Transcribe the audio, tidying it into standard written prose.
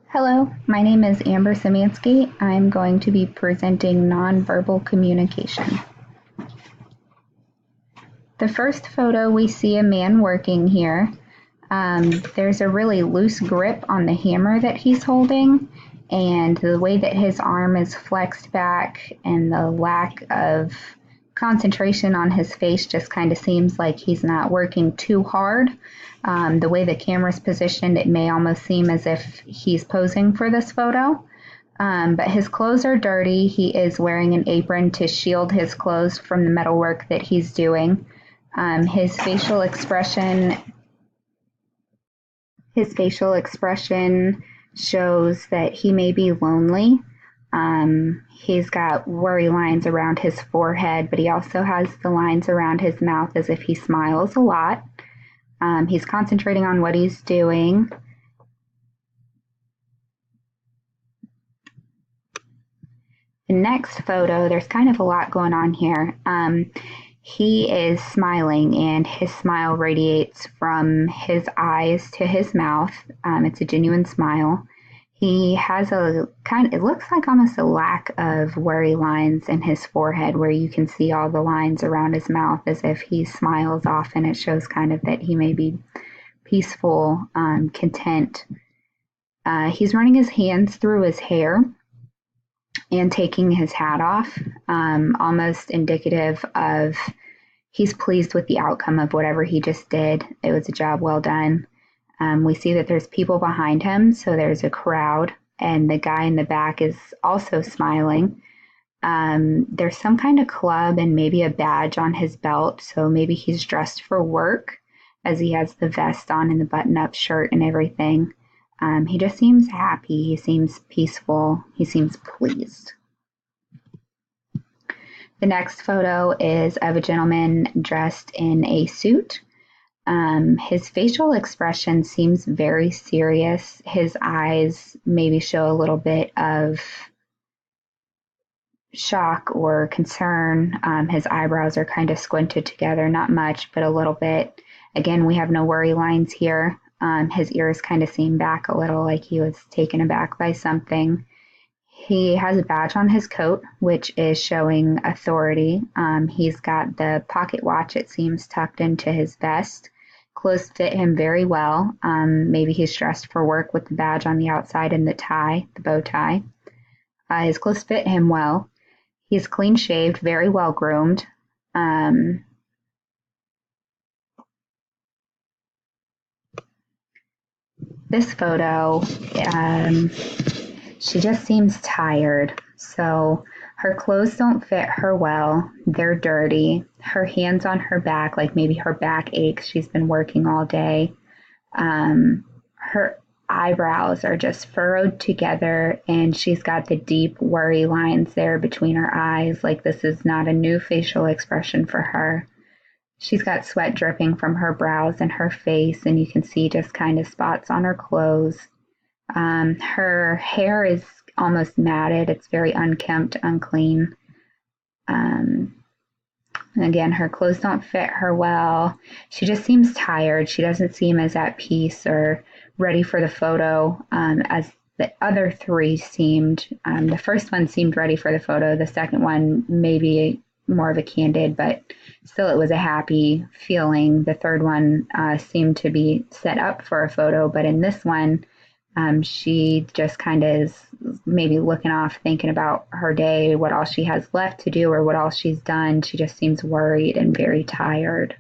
Hello, my name is Amber Szymanski. I'm going to be presenting nonverbal communication. The first photo, we see a man working here. There's a really loose grip on the hammer that he's holding, and the way that his arm is flexed back and the lack of concentration on his face just kind of seems like he's not working too hard. The way the camera's positioned, it may almost seem as if he's posing for this photo. But his clothes are dirty. He is wearing an apron to shield his clothes from the metal work that he's doing. His facial expression shows that he may be lonely. He's got worry lines around his forehead, but he also has the lines around his mouth as if he smiles a lot. He's concentrating on what he's doing. The next photo, there's kind of a lot going on here. He is smiling, and his smile radiates from his eyes to his mouth. It's a genuine smile. He has it looks like almost a lack of worry lines in his forehead where you can see all the lines around his mouth as if he smiles often. It shows kind of that he may be peaceful, content. He's running his hands through his hair and taking his hat off, almost indicative of he's pleased with the outcome of whatever he just did. It was a job well done. We see that there's people behind him, so there's a crowd, and the guy in the back is also smiling. There's some kind of club and maybe a badge on his belt, so maybe he's dressed for work as he has the vest on and the button-up shirt and everything. He just seems happy. He seems peaceful. He seems pleased. The next photo is of a gentleman dressed in a suit. His facial expression seems very serious. His eyes maybe show a little bit of shock or concern. His eyebrows are kind of squinted together, not much, but a little bit. Again, we have no worry lines here. His ears kind of seem back a little, like he was taken aback by something. He has a badge on his coat, which is showing authority. He's got the pocket watch, it seems, tucked into his vest. Clothes fit him very well. Maybe he's dressed for work with the badge on the outside and the tie, the bow tie. His clothes fit him well. He's clean shaved, very well groomed. This photo, she just seems tired. So her clothes don't fit her well. They're dirty. Her hands on her back, like maybe her back aches. She's been working all day. Her eyebrows are just furrowed together, and she's got the deep worry lines there between her eyes. Like this is not a new facial expression for her. She's got sweat dripping from her brows and her face, and you can see just kind of spots on her clothes. Her hair is almost matted. It's very unkempt, unclean. And again, her clothes don't fit her well. She just seems tired. She doesn't seem as at peace or ready for the photo as the other three seemed. The first one seemed ready for the photo. The second one maybe more of a candid, but still it was a happy feeling. The third one seemed to be set up for a photo, but in this one, she just kind of is maybe looking off, thinking about her day, what all she has left to do or what all she's done. She just seems worried and very tired.